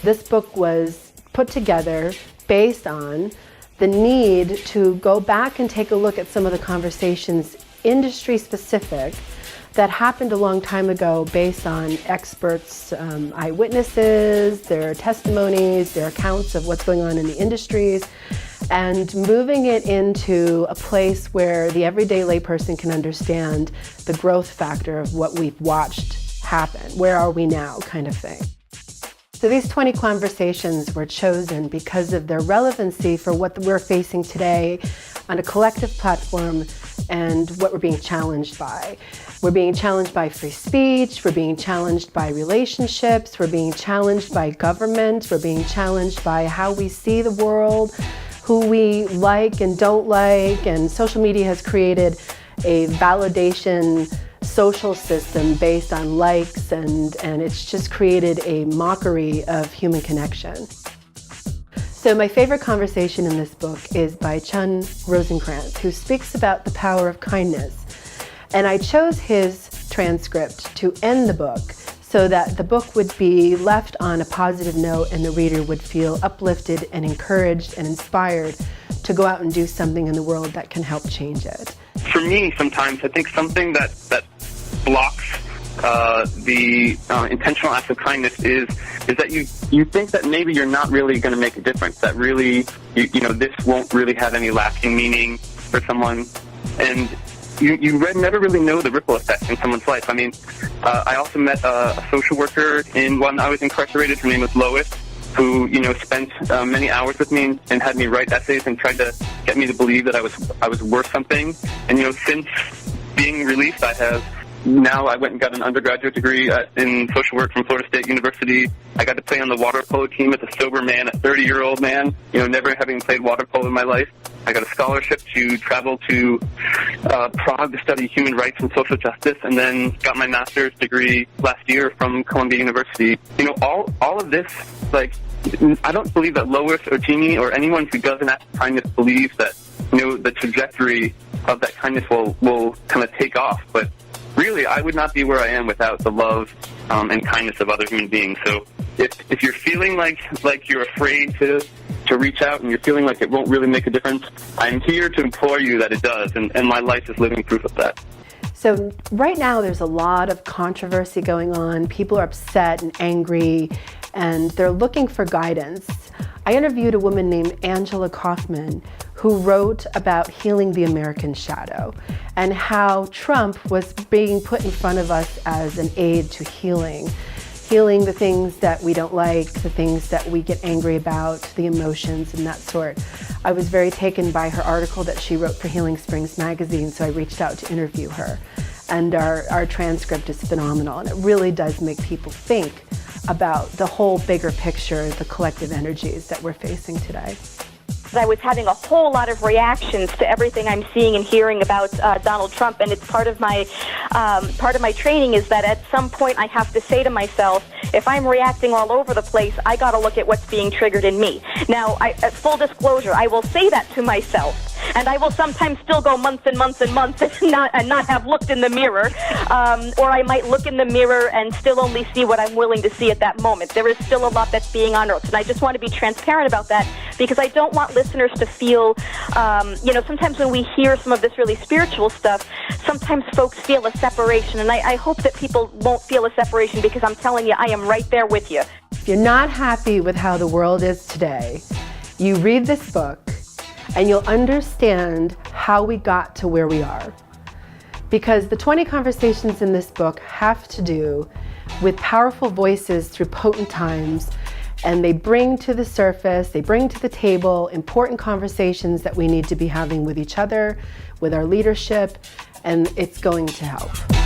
This book was put together based on the need to go back and take a look at some of the conversations, industry specific, that happened a long time ago based on experts, eyewitnesses, their testimonies, their accounts of what's going on in the industries, and moving it into a place where the everyday layperson can understand the growth factor of what we've watched happen. Where are we now, kind of thing. So these 20 conversations were chosen because of their relevancy for what we're facing today on a collective platform and what we're being challenged by. We're being challenged by free speech, we're being challenged by relationships, we're being challenged by government, we're being challenged by how we see the world, who we like and don't like, and social media has created a validation social system based on likes, and it's just created a mockery of human connection. So my favorite conversation in this book is by Chun Rosenkrantz, who speaks about the power of kindness. And I chose his transcript to end the book so that the book would be left on a positive note and the reader would feel uplifted and encouraged and inspired to go out and do something in the world that can help change it. For me, sometimes I think something that blocks the intentional acts of kindness is that you think that maybe you're not really going to make a difference, that really, this won't really have any lasting meaning for someone, and you never really know the ripple effect in someone's life. I mean, I also met a social worker when I was incarcerated. Her name was Lois, who, spent many hours with me and had me write essays and tried to get me to believe that I was worth something. And, since being released, I went and got an undergraduate degree in social work from Florida State University. I got to play on the water polo team as a sober man, a 30-year-old man, never having played water polo in my life. I got a scholarship to travel to Prague to study human rights and social justice, and then got my master's degree last year from Columbia University. All of this, I don't believe that Lois or Jeannie or anyone who does an act of kindness believes that, the trajectory of that kindness will kind of take off. But really, I would not be where I am without the love and kindness of other human beings. So if you're feeling like you're afraid to reach out and you're feeling like it won't really make a difference, I'm here to implore you that it does, and my life is living proof of that. So right now there's a lot of controversy going on. People are upset and angry, and they're looking for guidance. I interviewed a woman named Angela Kaufman who wrote about healing the American shadow and how Trump was being put in front of us as an aid to healing the things that we don't like, the things that we get angry about, the emotions and that sort. I was very taken by her article that she wrote for Healing Springs magazine, so I reached out to interview her. And our transcript is phenomenal, and it really does make people think about the whole bigger picture, the collective energies that we're facing today. I was having a whole lot of reactions to everything I'm seeing and hearing about Donald Trump, and it's part of my training is that at some point I have to say to myself, if I'm reacting all over the place, I got to look at what's being triggered in me. Now, full disclosure, I will say that to myself, and I will sometimes still go months and months and months and not have looked in the mirror, or I might look in the mirror and still only see what I'm willing to see at that moment. There is still a lot that's being unearthed, and I just want to be transparent about that because I don't want listeners to feel, sometimes when we hear some of this really spiritual stuff, sometimes folks feel a separation, and I hope that people won't feel a separation because I'm telling you, I am right there with you. If you're not happy with how the world is today, you read this book and you'll understand how we got to where we are. Because the 20 conversations in this book have to do with powerful voices through potent times, and they bring to the surface, they bring to the table important conversations that we need to be having with each other, with our leadership, and it's going to help.